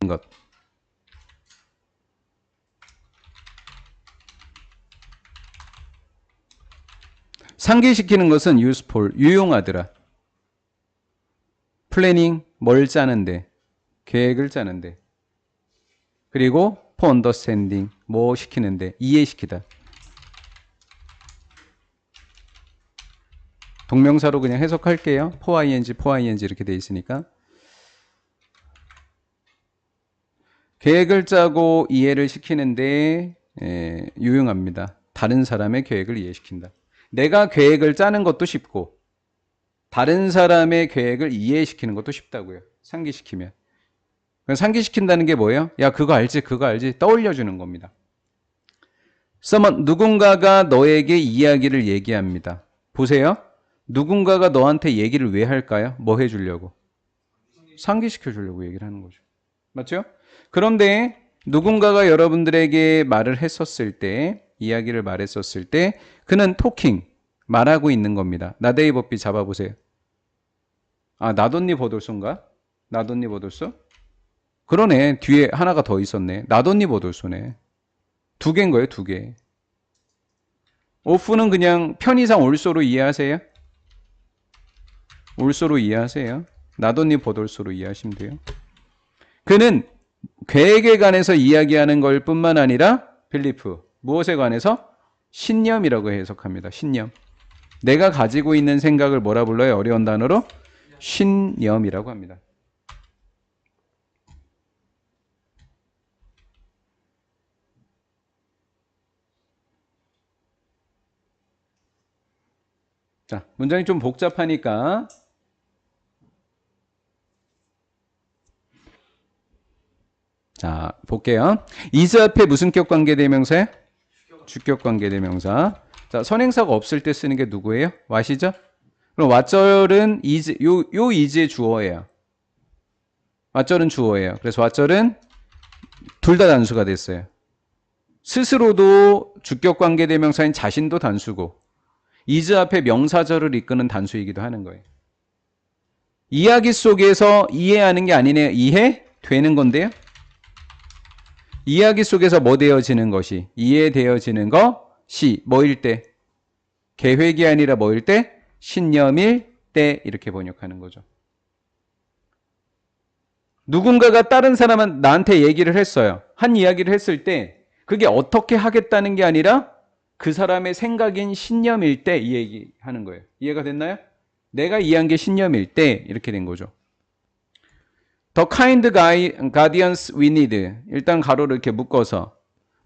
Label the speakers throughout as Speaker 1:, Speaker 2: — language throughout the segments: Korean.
Speaker 1: 것. 상기시키는 것은 useful, 유용하더라. 플래닝, 뭘 짜는데, 계획을 짜는데. 그리고 for understanding, 뭐 시키는데, 이해시키다. 동명사로 그냥 해석할게요. for ing 이렇게 돼 있으니까. 계획을 짜고 이해를 시키는데 유용합니다. 다른 사람의 계획을 이해시킨다. 내가 계획을 짜는 것도 쉽고 다른 사람의 계획을 이해시키는 것도 쉽다고요. 상기시키면. 상기시킨다는 게 뭐예요? 야, 그거 알지, 그거 알지 떠올려주는 겁니다. someone, 누군가가 너에게 이야기를 얘기합니다. 보세요. 누군가가 너한테 얘기를 왜 할까요? 뭐 해주려고? 상기시켜주려고 얘기를 하는 거죠. 맞죠? 그런데 누군가가 여러분들에게 말을 했었을 때, 이야기를 말했었을 때 그는 토킹, 말하고 있는 겁니다. 나데이 법비 잡아보세요. 아, 나돈니 보돌소인가? 나돈니 보돌소? 그러네. 뒤에 하나가 더 있었네. 나돈니 보돌소네. 두 개인 거예요, 두 개. 오프는 그냥 편의상 올소로 이해하세요? 올소로 이해하세요. 나돈니 보돌소로 이해하시면 돼요. 그는 계획에 관해서 이야기하는 걸 뿐만 아니라 빌리프, 무엇에 관해서? 신념이라고 해석합니다. 신념. 내가 가지고 있는 생각을 뭐라 불러요? 어려운 단어로? 신념이라고 합니다. 자, 문장이 좀 복잡하니까 자, 볼게요. is 앞에 무슨 격 관계대명사예요? 주격 관계대명사. 자, 선행사가 없을 때 쓰는 게 누구예요? what이죠? 그럼 what절은 is, 요 is의 주어예요. what절은 주어예요. 그래서 what절은 둘 다 단수가 됐어요. 스스로도 주격 관계대명사인 자신도 단수고 is 앞에 명사절을 이끄는 단수이기도 하는 거예요. 이야기 속에서 이해하는 게 아니네요. 이해되는 건데요. 이야기 속에서 뭐 되어지는 것이? 이해되어지는 것이 뭐일 때? 계획이 아니라 뭐일 때? 신념일 때 이렇게 번역하는 거죠. 누군가가 다른 사람은 나한테 얘기를 했어요. 한 이야기를 했을 때 그게 어떻게 하겠다는 게 아니라 그 사람의 생각인 신념일 때 이 얘기하는 거예요. 이해가 됐나요? 내가 이해한 게 신념일 때 이렇게 된 거죠. The kind guardians we need. 일단 가로를 이렇게 묶어서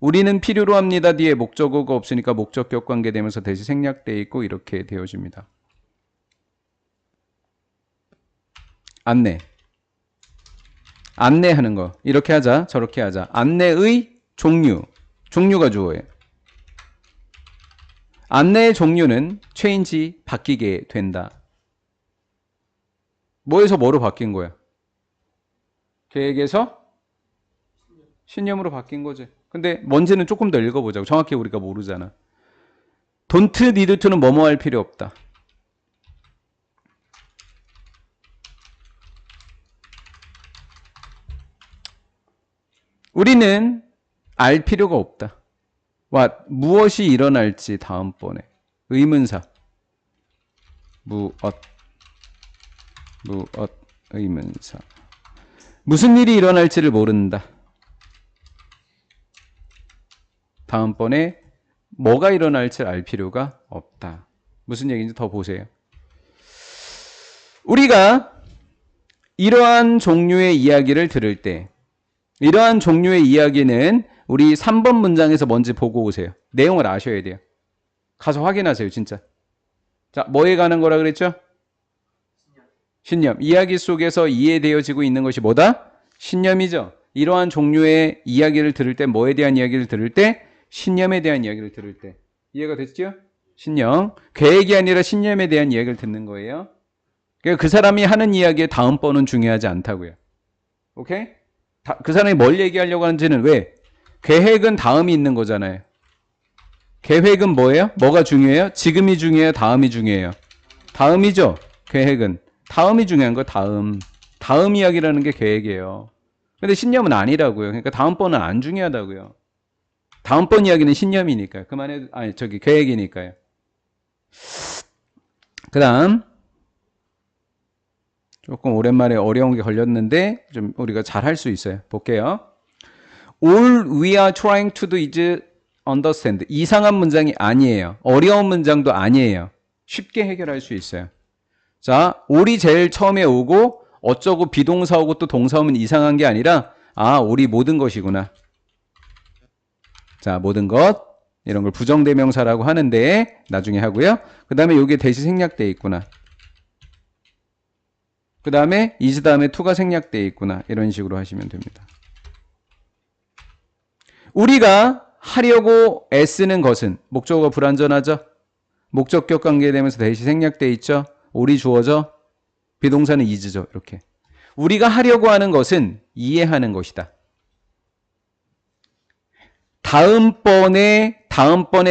Speaker 1: 우리는 필요로 합니다. 뒤에 목적어가 없으니까 목적격 관계되면서 대시 생략되어 있고 이렇게 되어집니다. 안내하는 거. 이렇게 하자, 저렇게 하자. 안내의 종류가 주어예요. 안내의 종류는 change, 바뀌게 된다. 뭐에서 뭐로 바뀐 거야? 계획에서 신념으로 바뀐 거지. 근데 뭔지는 조금 더 읽어보자고. 정확히 우리가 모르잖아. don't need to는 뭐뭐 할 필요 없다. 우리는 알 필요가 없다. 무엇이 일어날지 다음번에. 의문사. 무엇 의문사. 무슨 일이 일어날지를 모른다. 다음번에 뭐가 일어날지를 알 필요가 없다. 무슨 얘기인지 더 보세요. 우리가 이러한 종류의 이야기를 들을 때 이러한 종류의 이야기는 우리 3번 문장에서 뭔지 보고 오세요. 내용을 아셔야 돼요. 가서 확인하세요. 진짜. 자, 뭐에 관한 거라 그랬죠? 신념. 이야기 속에서 이해되어지고 있는 것이 뭐다? 신념이죠. 이러한 종류의 이야기를 들을 때 뭐에 대한 이야기를 들을 때? 신념에 대한 이야기를 들을 때. 이해가 됐죠? 신념. 계획이 아니라 신념에 대한 이야기를 듣는 거예요. 그러니까 그 사람이 하는 이야기의 다음 번은 중요하지 않다고요. 오케이? 그 사람이 뭘 얘기하려고 하는지는 왜? 계획은 다음이 있는 거잖아요. 계획은 뭐예요? 뭐가 중요해요? 지금이 중요해요? 다음이 중요해요? 다음이죠. 계획은. 다음이 중요한 거 다음. 다음 이야기라는 게 계획이에요. 근데 신념은 아니라고요. 그러니까 다음번은 안 중요하다고요. 다음번 이야기는 신념이니까요. 그만해, 아니, 계획이니까요. 그 다음, 조금 오랜만에 어려운 게 걸렸는데, 좀 우리가 잘 할 수 있어요. 볼게요. All we are trying to do is understand. 이상한 문장이 아니에요. 어려운 문장도 아니에요. 쉽게 해결할 수 있어요. 자, all이 제일 처음에 오고, 어쩌고 비동사 오고 또 동사 오면 이상한 게 아니라, 아, all이 모든 것이구나. 자, 모든 것. 이런 걸 부정대명사라고 하는데, 나중에 하고요. 그 다음에 여기에 대시 생략되어 있구나. 그 다음에 is 다음에 to가 생략되어 있구나. 이런 식으로 하시면 됩니다. 우리가 하려고 애쓰는 것은 목적어가 불완전하죠? 목적격 관계되면서 대시 생략되어 있죠? all이 주어져? 비동사는 is죠. 이렇게. 우리가 하려고 하는 것은 이해하는 것이다. 다음번에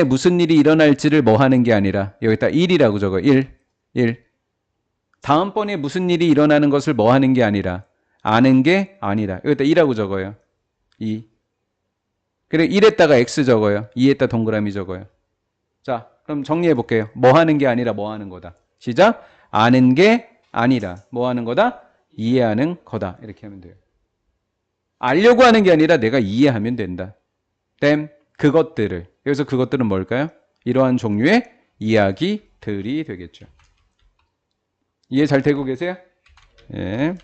Speaker 1: 무슨 일이 일어날지를 뭐 하는 게 아니라 여기다 1이라고 적어. 1. 다음번에 무슨 일이 일어나는 것을 뭐 하는 게 아니라 아는 게 아니라 여기다 2라고 적어요. 2. 그래 1에다가 x 적어요. 2에다 동그라미 적어요. 자, 그럼 정리해 볼게요. 뭐 하는 게 아니라 뭐 하는 거다. 시작. 아는 게 아니라 뭐 하는 거다? 이해하는 거다. 이렇게 하면 돼요. 알려고 하는 게 아니라 내가 이해하면 된다. 땜 그것들을. 여기서 그것들은 뭘까요? 이러한 종류의 이야기들이 되겠죠. 이해 잘 되고 계세요? 예.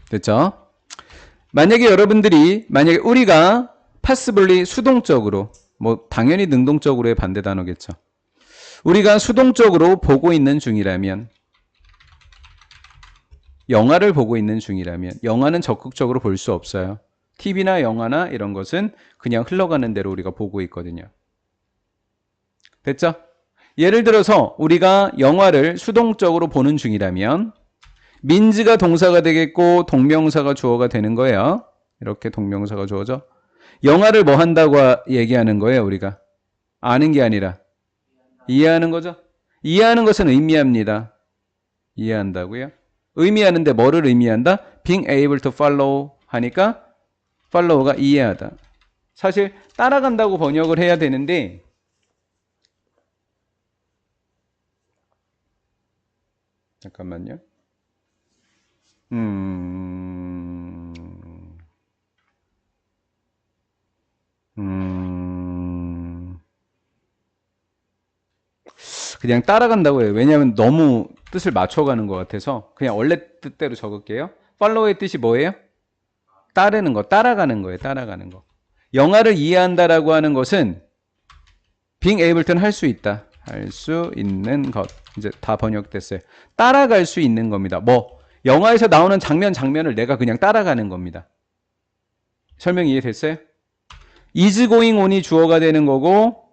Speaker 1: 됐죠? 만약에 우리가 passibly 수동적으로, 뭐 당연히 능동적으로의 반대 단어겠죠. 우리가 수동적으로 보고 있는 중이라면, 영화를 보고 있는 중이라면, 영화는 적극적으로 볼 수 없어요. TV나 영화나 이런 것은 그냥 흘러가는 대로 우리가 보고 있거든요. 됐죠? 예를 들어서 우리가 영화를 수동적으로 보는 중이라면 민즈가 동사가 되겠고 동명사가 주어가 되는 거예요. 이렇게 동명사가 주어져. 영화를 뭐 한다고 얘기하는 거예요, 우리가? 아는 게 아니라 이해하는 거죠. 이해하는 것은 의미합니다. 이해한다고요? 의미하는데 뭐를 의미한다? Being able to follow 하니까 follow가 이해하다. 사실 따라간다고 번역을 해야 되는데 잠깐만요. 그냥 따라간다고 해요. 왜냐하면 너무 뜻을 맞춰가는 것 같아서 그냥 원래 뜻대로 적을게요. follow의 뜻이 뭐예요? 따르는 거, 따라가는 거예요. 따라가는 거. 영화를 이해한다라고 하는 것은 being able to는 할 수 있다. 할 수 있는 것. 이제 다 번역됐어요. 따라갈 수 있는 겁니다. 뭐 영화에서 나오는 장면을 내가 그냥 따라가는 겁니다. 설명 이해됐어요? is going on이 주어가 되는 거고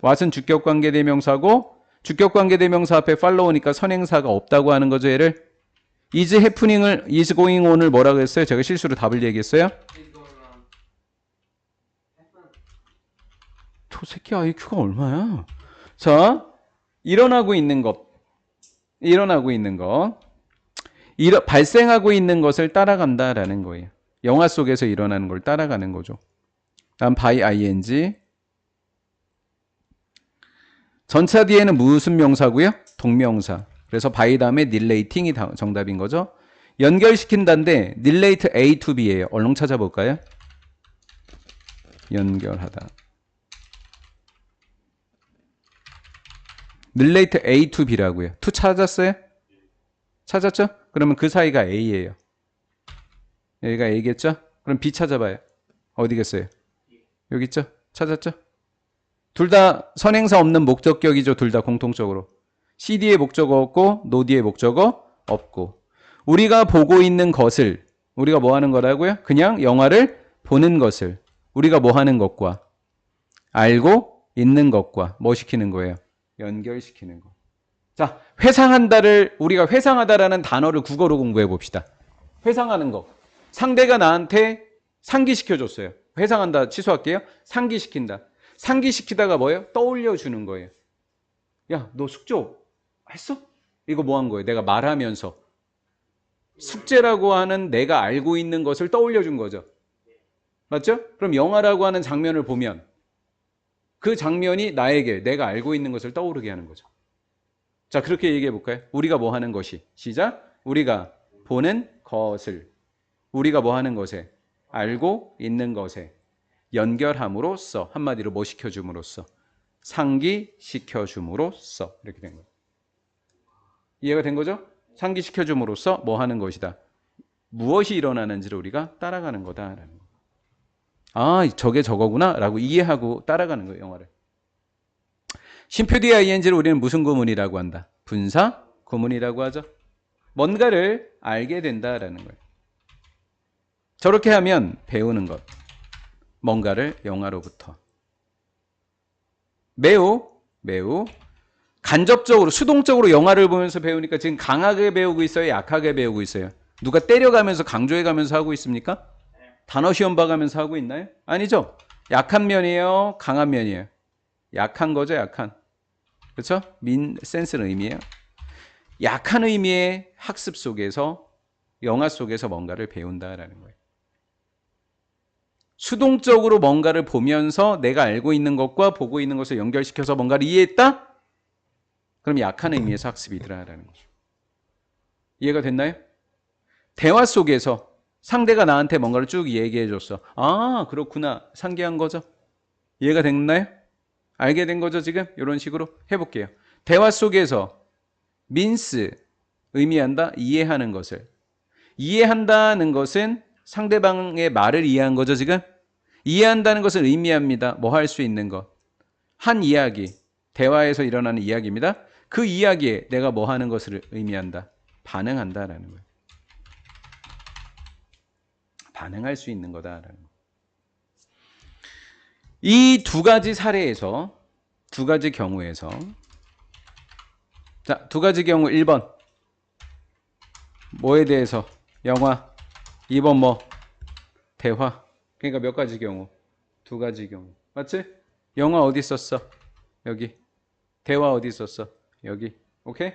Speaker 1: what은 주격관계대명사고 주격관계대명사 앞에 follow니까 선행사가 없다고 하는 거죠. 얘를 is happening을 is going on을 뭐라고 했어요? 제가 실수로 답을 얘기했어요? 저 새끼 IQ가 얼마야? 자, 일어나고 있는 것, 발생하고 있는 것을 따라간다라는 거예요. 영화 속에서 일어나는 걸 따라가는 거죠. 다음 by ing. 전차 뒤에는 무슨 명사고요? 동명사. 그래서 by 다음에 relating이 정답인 거죠. 연결시킨다인데 relate A to B예요. 얼른 찾아볼까요? 연결하다. relate A to B라고요. to 찾았어요? 찾았죠? 그러면 그 사이가 A예요. 여기가 A겠죠? 그럼 B 찾아봐요. 어디겠어요? 여기 있죠? 찾았죠? 둘 다 선행사 없는 목적격이죠. 둘 다 공통적으로. CD의 목적어 없고 노디의 목적어 없고. 우리가 보고 있는 것을 우리가 뭐 하는 거라고요? 그냥 영화를 보는 것을 우리가 뭐 하는 것과 알고 있는 것과 뭐 시키는 거예요? 연결시키는 거. 자, 회상한다를 우리가 회상하다라는 단어를 국어로 공부해 봅시다. 회상하는 거. 상대가 나한테 상기시켜줬어요. 회상한다 취소할게요. 상기시킨다. 상기시키다가 뭐예요? 떠올려주는 거예요. 야, 너 숙조 했어? 이거 뭐 한 거예요? 내가 말하면서 숙제라고 하는 내가 알고 있는 것을 떠올려 준 거죠. 맞죠? 그럼 영화라고 하는 장면을 보면 그 장면이 나에게 내가 알고 있는 것을 떠오르게 하는 거죠. 자, 그렇게 얘기해 볼까요? 우리가 뭐 하는 것이. 시작. 우리가 보는 것을. 우리가 뭐 하는 것에. 알고 있는 것에. 연결함으로써. 한마디로 뭐 시켜줌으로써. 상기시켜줌으로써. 이렇게 된 거예요. 이해가 된 거죠? 상기시켜줌으로써 뭐 하는 것이다. 무엇이 일어나는지를 우리가 따라가는 거다라는 거. 아, 저게 저거구나 라고 이해하고 따라가는 거예요, 영화를. 쉼표 뒤에 ing를 우리는 무슨 구문이라고 한다? 분사 구문이라고 하죠. 뭔가를 알게 된다라는 거예요. 저렇게 하면 배우는 것. 뭔가를 영화로부터. 매우 간접적으로, 수동적으로 영화를 보면서 배우니까 지금 강하게 배우고 있어요? 약하게 배우고 있어요? 누가 때려가면서 강조해가면서 하고 있습니까? 단어 시험 봐가면서 하고 있나요? 아니죠. 약한 면이에요? 강한 면이에요? 약한 거죠, 약한. 그렇죠? 센스는 의미예요. 약한 의미의 학습 속에서, 영화 속에서 뭔가를 배운다라는 거예요. 수동적으로 뭔가를 보면서 내가 알고 있는 것과 보고 있는 것을 연결시켜서 뭔가를 이해했다? 그럼 약한 의미에서 학습이더라라는 거죠. 이해가 됐나요? 대화 속에서 상대가 나한테 뭔가를 쭉 얘기해 줬어. 아, 그렇구나. 상기한 거죠? 이해가 됐나요? 알게 된 거죠, 지금? 이런 식으로 해볼게요. 대화 속에서 means, 의미한다, 이해하는 것을. 이해한다는 것은 상대방의 말을 이해한 거죠, 지금? 이해한다는 것을 의미합니다. 뭐 할 수 있는 것. 한 이야기, 대화에서 일어나는 이야기입니다. 그 이야기에 내가 뭐 하는 것을 의미한다. 반응한다라는 거예요. 반응할 수 있는 거다라는 거예요. 이 두 가지 사례에서, 두 가지 경우에서, 자, 두 가지 경우 1번 뭐에 대해서? 영화. 2번 뭐? 대화. 그러니까 몇 가지 경우? 두 가지 경우. 맞지? 영화 어디 있었어? 여기. 대화 어디 있었어? 여기. 오케이?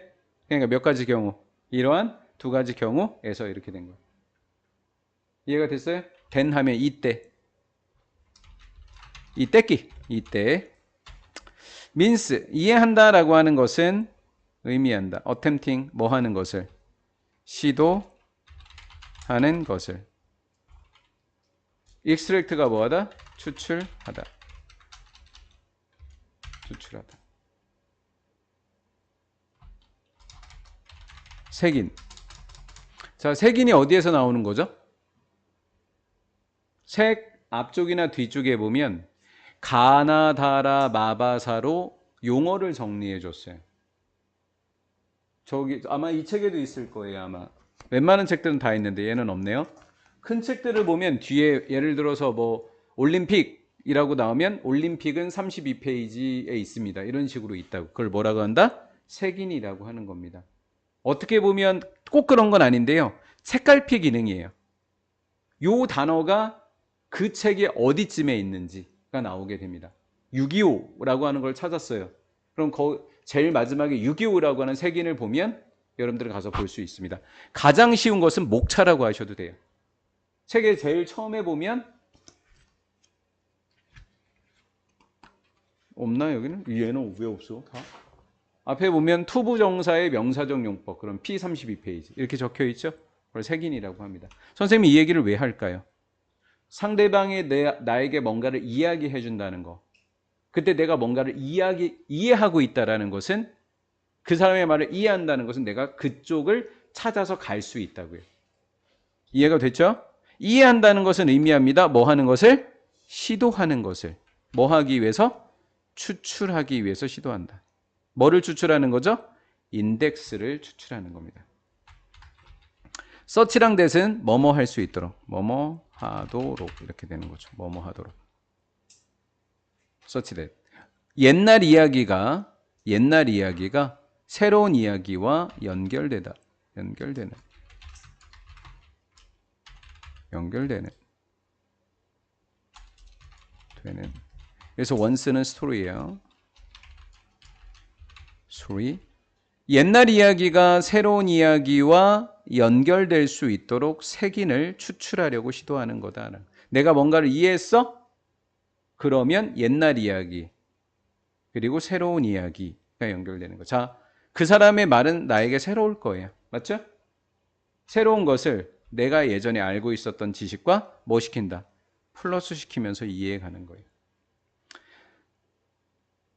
Speaker 1: 그러니까 몇 가지 경우? 이러한 두 가지 경우에서 이렇게 된 거예요. 이해가 됐어요? 된 하면 이때. 이때끼. 이때. means 이해한다라고 하는 것은 의미한다. attempting 뭐 하는 것을? 시도하는 것을. extract가 뭐하다? 추출하다. 추출하다. 색인. 자, 색인이 어디에서 나오는 거죠? 색 앞쪽이나 뒤쪽에 보면 가나다라 마바사로 용어를 정리해 줬어요. 저기 아마 이 책에도 있을 거예요, 아마. 웬만한 책들은 다 있는데 얘는 없네요. 큰 책들을 보면 뒤에 예를 들어서 뭐 올림픽이라고 나오면 올림픽은 32페이지에 있습니다. 이런 식으로 있다고. 그걸 뭐라고 한다? 색인이라고 하는 겁니다. 어떻게 보면 꼭 그런 건 아닌데요. 색깔피 기능이에요. 요 단어가 그 책이 어디쯤에 있는지가 나오게 됩니다. 625라고 하는 걸 찾았어요. 그럼 제일 마지막에 625라고 하는 색인을 보면 여러분들은 가서 볼 수 있습니다. 가장 쉬운 것은 목차라고 하셔도 돼요. 책에 제일 처음에 보면 없나 여기는? 얘는 왜 없어? 다? 앞에 보면 투부정사의 명사적 용법, 그럼 P32페이지 이렇게 적혀 있죠? 그걸 색인이라고 합니다. 선생님이 이 얘기를 왜 할까요? 상대방이 나에게 뭔가를 이야기해 준다는 거. 그때 내가 뭔가를 이해하고 있다는 것은, 그 사람의 말을 이해한다는 것은 내가 그쪽을 찾아서 갈 수 있다고요. 이해가 됐죠? 이해한다는 것은 의미합니다. 뭐 하는 것을? 시도하는 것을. 뭐 하기 위해서? 추출하기 위해서 시도한다. 뭐를 추출하는 거죠? 인덱스를 추출하는 겁니다. 서치랑 that은 뭐뭐 할 수 있도록, 뭐뭐 하도록 이렇게 되는 거죠. 뭐뭐 하도록. 서치 that. 옛날 이야기가 새로운 이야기와 연결되는. 그래서 once는 스토리예요. 스토리. 옛날 이야기가 새로운 이야기와 연결될 수 있도록 색인을 추출하려고 시도하는 거다. 내가 뭔가를 이해했어? 그러면 옛날 이야기 그리고 새로운 이야기가 연결되는 거. 자, 그 사람의 말은 나에게 새로울 거예요. 맞죠? 새로운 것을 내가 예전에 알고 있었던 지식과 뭐 시킨다? 플러스 시키면서 이해해가는 거예요.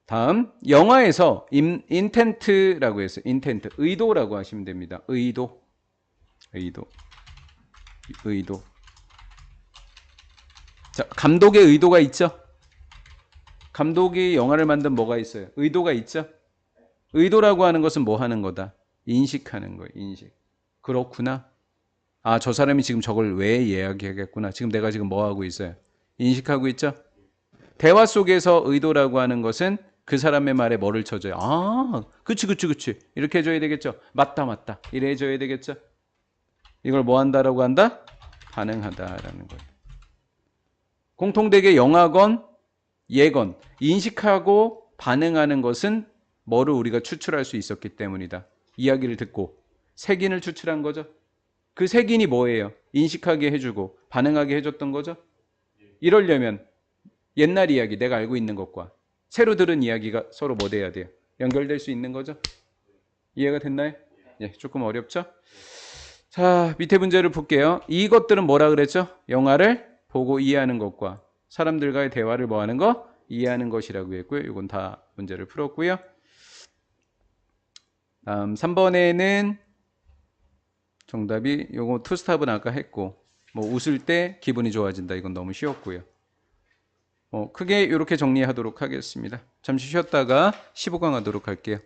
Speaker 1: 다음 영화에서 인텐트라고 했어요. 인텐트 의도라고 하시면 됩니다. 의도. 자, 감독의 의도가 있죠. 감독이 영화를 만든 뭐가 있어요? 의도가 있죠. 의도라고 하는 것은 뭐 하는 거다? 인식하는 거예요. 인식. 그렇구나. 아, 저 사람이 지금 저걸 왜 이야기하겠구나. 지금 내가 지금 뭐 하고 있어요? 인식하고 있죠. 대화 속에서 의도라고 하는 것은 그 사람의 말에 뭐를 쳐줘요? 아, 그치. 이렇게 해줘야 되겠죠. 맞다. 이래 해줘야 되겠죠. 이걸 뭐 한다라고 한다? 반응하다라는 거예요. 공통되게 영화건 예건 인식하고 반응하는 것은 뭐를 우리가 추출할 수 있었기 때문이다. 이야기를 듣고 색인을 추출한 거죠. 그 색인이 뭐예요? 인식하게 해주고 반응하게 해줬던 거죠. 이러려면 옛날 이야기 내가 알고 있는 것과 새로 들은 이야기가 서로 뭐 돼야 돼요? 연결될 수 있는 거죠. 이해가 됐나요? 예, 조금 어렵죠? 자, 밑에 문제를 볼게요. 이것들은 뭐라 그랬죠? 영화를 보고 이해하는 것과 사람들과의 대화를 뭐 하는 거? 이해하는 것이라고 했고요. 이건 다 문제를 풀었고요. 다음 3번에는 정답이 요거 투스탑은 아까 했고 뭐 웃을 때 기분이 좋아진다. 이건 너무 쉬웠고요. 크게 이렇게 정리하도록 하겠습니다. 잠시 쉬었다가 15강 하도록 할게요.